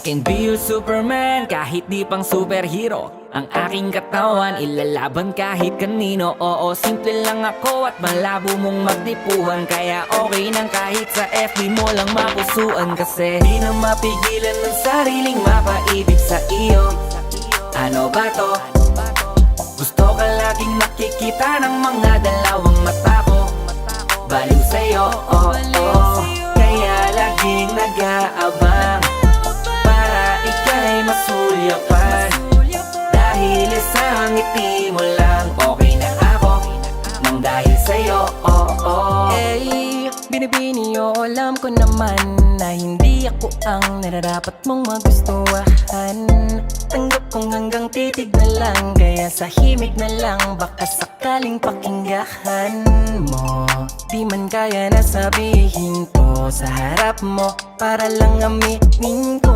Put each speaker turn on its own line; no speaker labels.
I can be your Superman kahit di pang superhero. Ang aking katawan ilalaban kahit kanino. Oo, simple lang ako at malabo mong magdipuhan. Kaya okay nang kahit sa FB mo lang mapusuan. Kasi di na mapigilan ng sariling mapaibig sa iyo. Ano ba to? Gusto ka laging nakikita ng mga dalawang mata ko. Baliw sa'yo, oh, oh. Kaya laging nag-aabang para ika'y masulyapan. Dahil isang ngiti mo lang okay na ako. Nang dahil sa'yo, oh, oh.
Hey, binibini o alam ko naman na hindi ako ang nararapat mong magustuhan. Tanggap kong hanggang titig na lang, kaya sa himig na lang baka sakaling pakinggahan mo. Di man kaya na sabihin ko sa harap mo para lang aminin ko